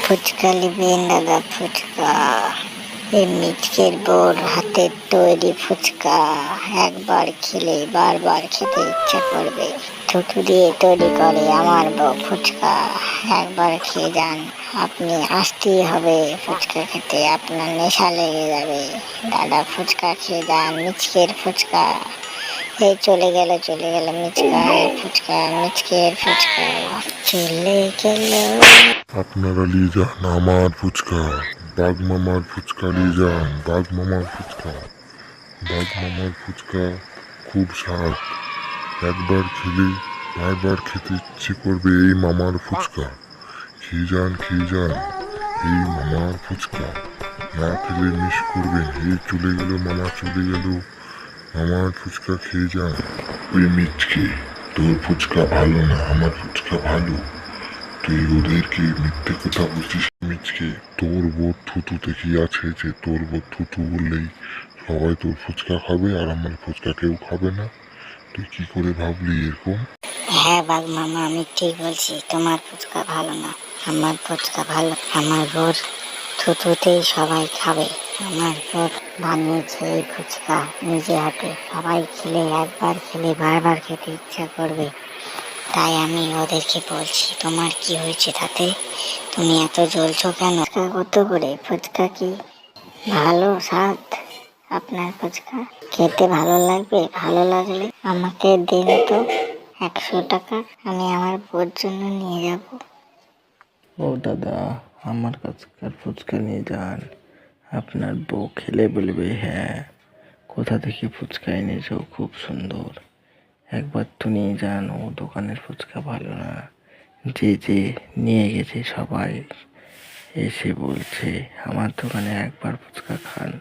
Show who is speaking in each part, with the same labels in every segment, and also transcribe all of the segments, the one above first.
Speaker 1: ফুচকা নেবেন দাদা, ফুচকা। এই মিচকের বোর হাতের তৈরি ফুচকা একবার খেলে বারবার খেতে ইচ্ছা করবে। থুতু দিয়ে তৈরি করে আমার বউ ফুচকা, একবার খেয়ে যান। আপনি আসতেই হবে ফুচকা খেতে, আপনার নেশা লেগে যাবে। দাদা ফুচকা খেয়ে যান, মিচকের ফুচকা। এই চলে গেল মিচকার ফুচকা, মিচকের ফুচকা চলে গেল।
Speaker 2: আপনারা নিয়ে যান আমার ফুচকা, বাঘ মামার ফুচকা নিয়ে যান, বাঘ মামার ফুচকা। বাঘ মামার ফুচকা খুব স্বাদ, একবার খেলে বারবার খেতে ইচ্ছে করবে এই মামার ফুচকা। খেয়ে যান এই মামার ফুচকা, না খেলে মিস করবেন। এই চলে গেল মামা, চলে গেল মামার ফুচকা, খেয়ে যান। ওই মিচকে, তোর ফুচকা ভালো না, আমার ফুচকা ভালো। তুই ওদেরকে মিথ্যে কথা বলছিস মিচকে। তোর বোধ থুতুতে কি আছে যে তোর বোধ থুতু বললেই সবাই তোর ফুচকা খাবে আর আমার ফুচকা কেউ খাবে না? তুই কি করে ভাবলি এরকম?
Speaker 1: হ্যাঁ বাঘ মামা, আমি ঠিক বলছি, তোমার ফুচকা ভালো না, আমার ফুচকা ভালো। আমার বোর থুতুতেই সবাই খাবে। আমার বোর বানিয়েছে এই ফুচকা নিজে হাতে, সবাই খেলে একবার খেলে বারবার খেতে ইচ্ছা করবে। তাই আমি ওদেরকে বলছি, তোমার কি হয়েছে তাতে? তুমি এত জ্বলছো কেন? কত করে ফুচকা? কি ভালো স্বাদ আপনার ফুচকা? খেতে ভালো লাগবে? ভালো লাগলে আমাকে দিন তো 100 টাকা, আমি আমার বোর জন্য নিয়ে যাব।
Speaker 3: ও দাদা, আমার কাছকার ফুচকা নিয়ে যান, আপনার বউ খেলে বলবে হ্যাঁ কোথা থেকে ফুচকা এনেছো, খুব সুন্দর। একবার তো নিয়ে যান, ও দোকানের ফুচকা ভালো না। যে নিয়ে গেছে সবাই এসে বলছে আমার দোকানে একবার ফুচকা খান,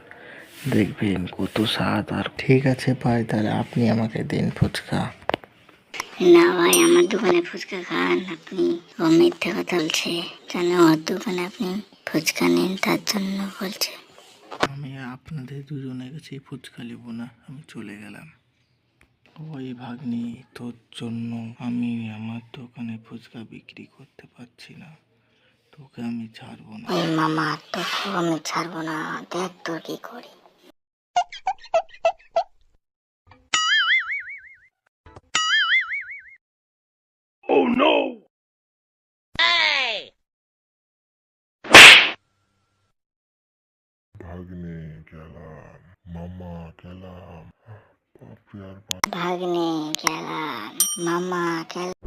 Speaker 3: দেখবেন কত স্বাদ। আর ঠিক আছে ভাই, তাহলে আপনি আমাকে দিন ফুচকা।
Speaker 1: না ভাই, আমার দোকানে ফুচকা খান আপনি? ও মিথ্যে কথা বলছে, কেন? ওর দোকানে আপনি ফুচকা নিন তার জন্য বলছে।
Speaker 3: আমি আপনাদের দুজনের কাছেই ফুচকা নেবো না, আমি চলে গেলাম। ওই ভাগ্নি, তোর জন্য আমি আমার দোকানে ফুচকা বিক্রি করতে পারছি না, তোকে আমি ছাড়বো না।
Speaker 1: ওই মামা, তোকে আমি ছাড়বো না, দেখ তোর কি করি।
Speaker 2: ভাগ্নে গেলাম, মামা গেলাম, বাপরে আর
Speaker 1: ভাগ্নে গেলাম, মামা গেলাম।